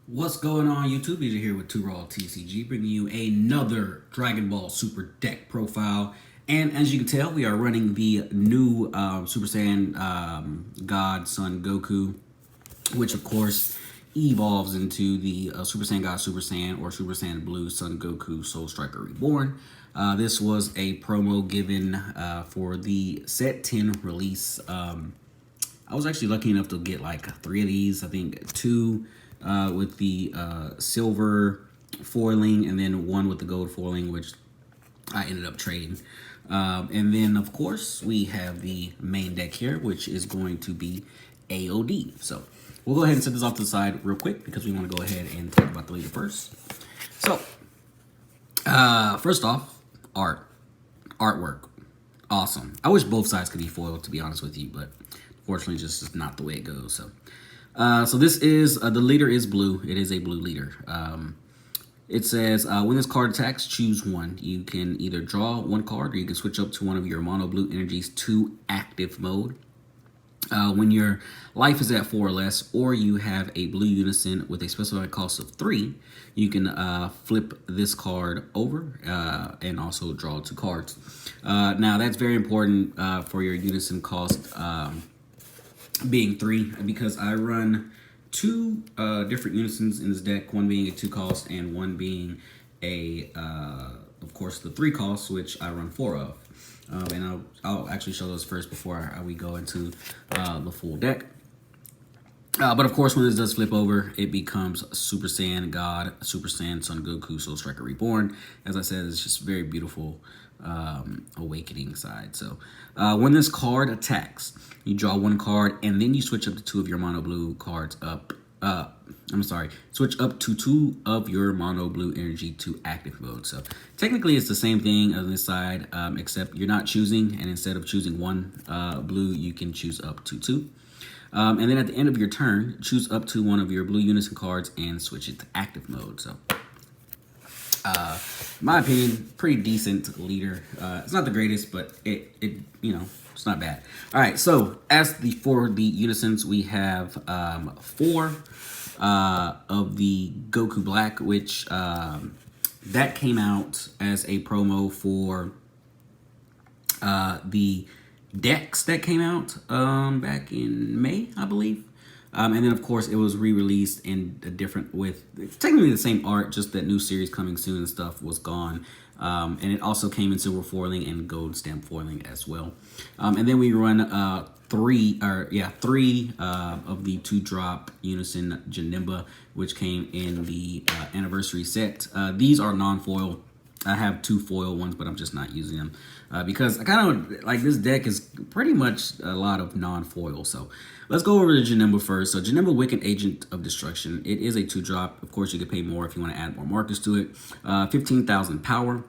What's going on, YouTube? BJ here with 2 Raw TCG, bringing you another Dragon Ball Super deck profile. And as you can tell, we are running the new Super Saiyan God Son Goku, which of course evolves into the Super Saiyan God Super Saiyan or Super Saiyan Blue Son Goku Soul Striker Reborn. This was a promo given for the Set 10 release. I was actually lucky enough to get like 3 of these. I think 2 with the silver foiling and then 1 with the gold foiling, which I ended up trading. And then, of course, we have the main deck here, which is going to be AOD. So we'll go ahead and set this off to the side real quick because we want to go ahead and talk about the leader first. So, first off, artwork. Awesome. I wish both sides could be foiled, to be honest with you, but unfortunately, just is not the way it goes. So this is, the leader is blue. It is a blue leader. It says, when this card attacks, choose one. You can either draw 1 card or you can switch up to one of your mono blue energies to active mode. When your life is at 4 or less, or you have a blue unison with a specified cost of 3, you can flip this card over and also draw 2 cards. Now, that's very important for your unison cost being 3, because I run 2 different unisons in this deck, one being a 2 cost and one being a, of course, the 3 cost, which I run 4 of. And I'll actually show those first before we go into the full deck. But of course, when this does flip over, it becomes Super Saiyan God, Super Saiyan Son Goku, Soul Striker Reborn. As I said, it's just very beautiful awakening side. So when this card attacks, you draw 1 card and then you switch up to 2 of your mono blue cards up. Switch up to 2 of your mono blue energy to active mode. So technically it's the same thing on this side, except you're not choosing, and instead of choosing 1 blue, you can choose up to 2. And then at the end of your turn, choose up to 1 of your blue unison cards and switch it to active mode. So in my opinion, pretty decent leader. It's not the greatest, but it it's not bad. All right, so for the unisons, we have 4 of the Goku Black, which that came out as a promo for the decks that came out back in May, I believe. And then, of course, it was re-released in a different, with technically the same art, just that new series coming soon and stuff was gone. And it also came in silver foiling and gold stamp foiling as well. And then we run 3 of the 2-drop Unison Janemba, which came in the anniversary set. These are non-foil. I have 2 foil ones, but I'm just not using them because I kind of like this deck is pretty much a lot of non-foil. So let's go over to Janemba first. So Janemba, Wicked Agent of Destruction. It is a 2-drop. Of course, you could pay more if you want to add more markers to it. 15,000 power.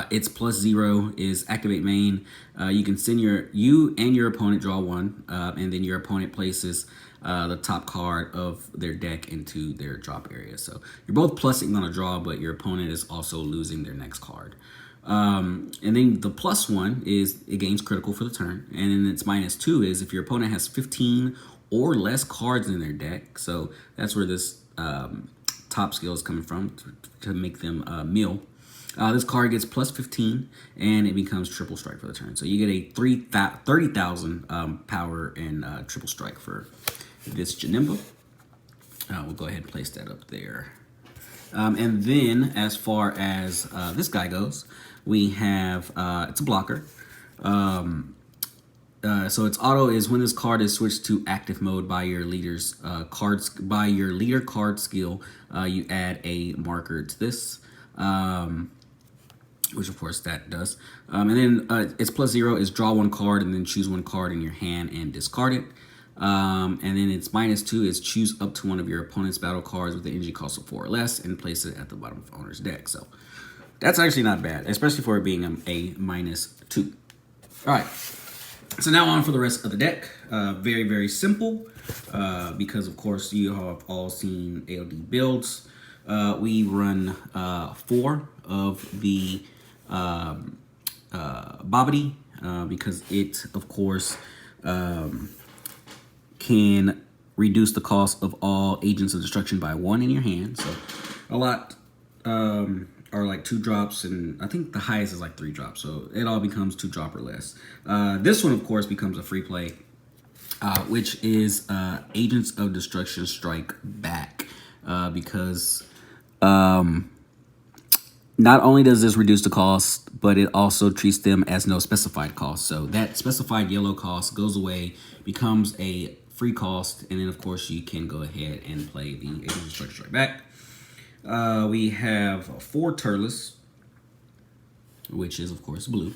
Its +0 is activate main. You can send you and your opponent draw 1, and then your opponent places the top card of their deck into their drop area. So you're both plussing on a draw, but your opponent is also losing their next card. And then the +1 is it gains critical for the turn, and then its -2 is if your opponent has 15 or less cards in their deck. So that's where this top skill is coming from to make them mill. This card gets +15, and it becomes triple strike for the turn. So you get a 30,000 power and triple strike for this Janemba. We'll go ahead and place that up there. And then, as far as this guy goes, we have, it's a blocker. So its auto is when this card is switched to active mode by your leader's leader card skill, you add a marker to this. Which of course that does. And then its +0 is draw 1 card and then choose 1 card in your hand and discard it. And then its -2 is choose up to 1 of your opponent's battle cards with the energy cost of 4 or less and place it at the bottom of the owner's deck. So that's actually not bad, especially for it being a -2. All right, so now on for the rest of the deck. Very, very simple because of course you have all seen AOD builds. We run 4 of the Babidi because it, of course, can reduce the cost of all agents of destruction by 1 in your hand. So a lot are like 2 drops, and I think the highest is like 3 drops. So it all becomes 2 drop or less. This one, of course, becomes a free play, which is Agents of Destruction Strike Back, because not only does this reduce the cost, but it also treats them as no specified cost. So that specified yellow cost goes away, becomes a free cost, and then of course you can go ahead and play the Agents of Destruction Strike Back. We have 4 Turles, which is of course blue.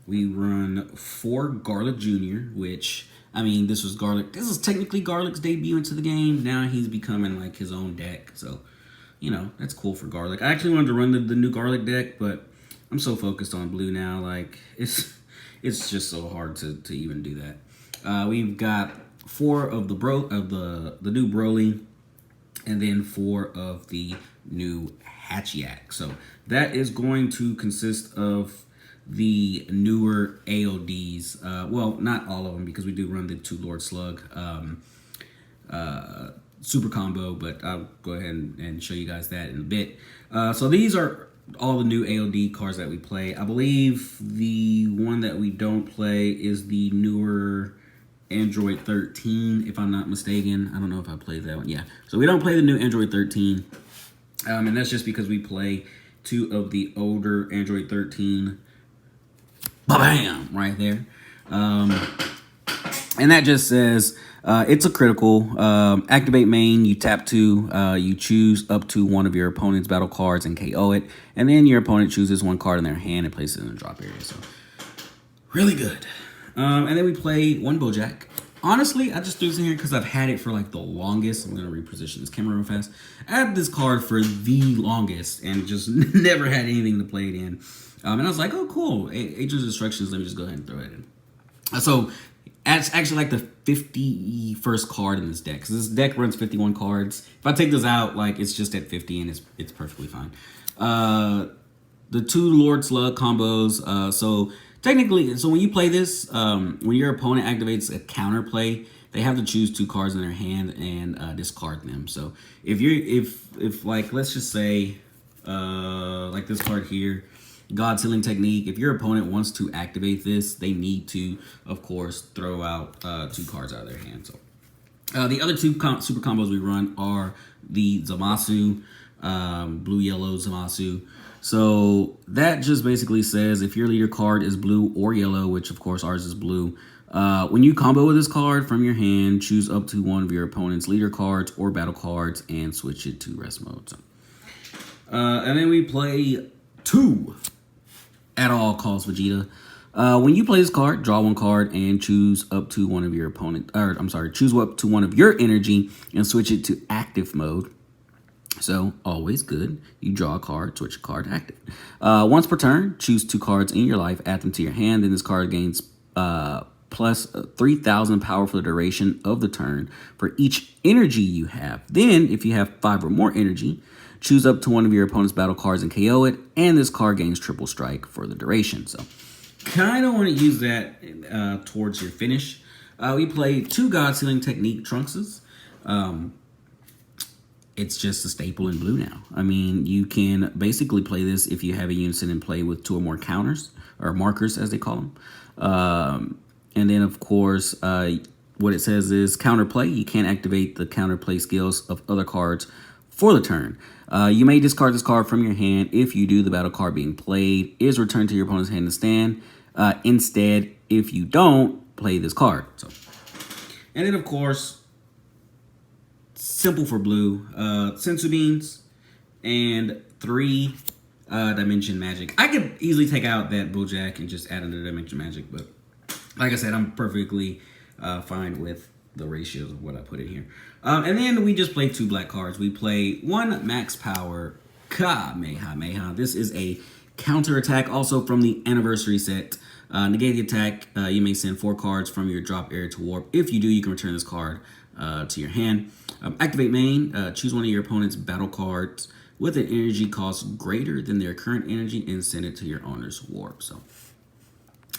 We run 4 Garlic Jr., which, I mean, this was Garlic. This is technically Garlic's debut into the game. Now he's becoming like his own deck. So, you know, that's cool for Garlic. I actually wanted to run the new Garlic deck, but I'm so focused on blue now. Like, it's just so hard to even do that. We've got 4 of the new Broly, and then 4 of the new Hatchiyak. So that is going to consist of the newer AODs. Well, not all of them, because we do run the 2 Lord Slug super combo, but I'll go ahead and show you guys that in a bit. So these are all the new AOD cards that we play. I believe the one that we don't play is the newer Android 13, if I'm not mistaken. I don't know if I played that one. Yeah, so we don't play the new Android 13, and that's just because we play 2 of the older Android 13. Bam! Right there. And that just says it's a critical. Activate main, you tap 2, you choose up to 1 of your opponent's battle cards and KO it. And then your opponent chooses 1 card in their hand and places it in the drop area. So, really good. And then we play 1 Bojack. Honestly, I just threw this in here because I've had it for like the longest. I'm going to reposition this camera real fast. I had this card for the longest and just never had anything to play it in. And I was like, oh, cool. Agents of Destructions, let me just go ahead and throw it in. So, it's actually like the 51st card in this deck, because this deck runs 51 cards. If I take this out, like, it's just at 50, and it's perfectly fine. The 2 Lord Slug combos. So technically, so when you play this, when your opponent activates a counter play, they have to choose 2 cards in their hand and discard them. So if like, let's just say like this card here, God Sealing Technique, if your opponent wants to activate this, they need to, of course, throw out 2 cards out of their hand. So the other 2 super combos we run are the Zamasu, blue-yellow Zamasu. So that just basically says if your leader card is blue or yellow, which of course ours is blue, when you combo with this card from your hand, choose up to 1 of your opponent's leader cards or battle cards and switch it to rest mode. So, and then we play 2 At All Costs Vegeta. When you play this card, draw 1 card and choose up to 1 of your opponent, or I'm sorry, choose up to 1 of your energy and switch it to active mode. So always good. You draw a card, switch a card to active. Once per turn, choose 2 cards in your life, add them to your hand. Then this card gains plus 3,000 power for the duration of the turn for each energy you have. Then, if you have 5 or more energy, choose up to 1 of your opponent's battle cards and KO it, and this card gains triple strike for the duration. So, kind of want to use that towards your finish. We play 2 God Sealing Technique Trunkses. It's just a staple in blue now. I mean, you can basically play this if you have a unison in play with 2 or more counters, or markers as they call them. And then, of course, what it says is counterplay. You can't activate the counterplay skills of other cards for the turn. You may discard this card from your hand. If you do, the battle card being played is returned to your opponent's hand to stand. Instead, if you don't, play this card. So, and then, of course, simple for blue, Sensu Beans and 3 Dimension Magic. I could easily take out that Bojack and just add another Dimension Magic, but like I said, I'm perfectly fine with the ratios of what I put in here. And then we just play 2 black cards. We play 1 Max Power Kamehameha. This is a counter attack, also from the anniversary set. Negate the attack. You may send 4 cards from your drop area to warp. If you do, you can return this card to your hand. Activate main. Choose 1 of your opponent's battle cards with an energy cost greater than their current energy and send it to your owner's warp. So,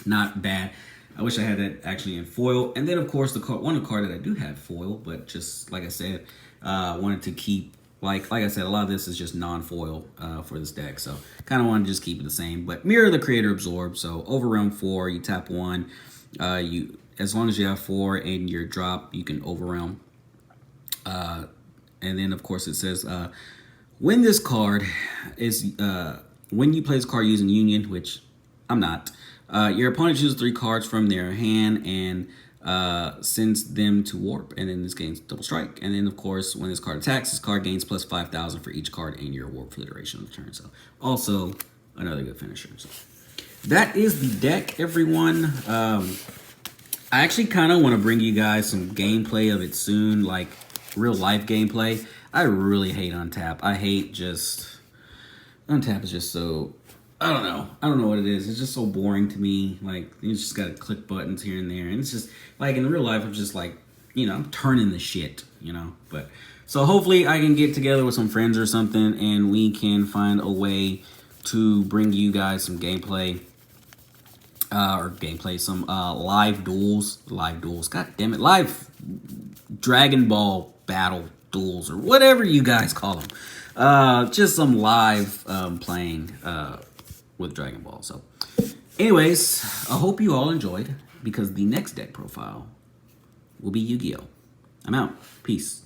not bad. I wish I had that actually in foil. And then, of course, the one card that I do have foil, but just like I said, wanted to keep, like I said, a lot of this is just non-foil for this deck. So kind of want to just keep it the same. But Mirror the Creator Absorb. So Overwhelm 4, you tap 1. As long as you have 4 in your drop, you can Overwhelm. And then, of course, it says, when this card is, when you play this card using Union, which I'm not, your opponent chooses 3 cards from their hand and sends them to Warp, and then this gains Double Strike. And then, of course, when this card attacks, this card gains plus 5,000 for each card in your Warp for the duration of the turn. So, also another good finisher. So, that is the deck, everyone. I actually kind of want to bring you guys some gameplay of it soon, like real life gameplay. I really hate Untap. I hate just... Untap is just so... I don't know. I don't know what it is. It's just so boring to me. Like, you just got to click buttons here and there. And it's just, like, in real life, I'm just like, you know, I'm turning the shit, you know. But, so hopefully I can get together with some friends or something and we can find a way to bring you guys some gameplay. Some live duels. God damn it. Live Dragon Ball battle duels or whatever you guys call them. Just some live playing with Dragon Ball. So anyways, I hope you all enjoyed, because the next deck profile will be Yu-Gi-Oh! I'm out. Peace.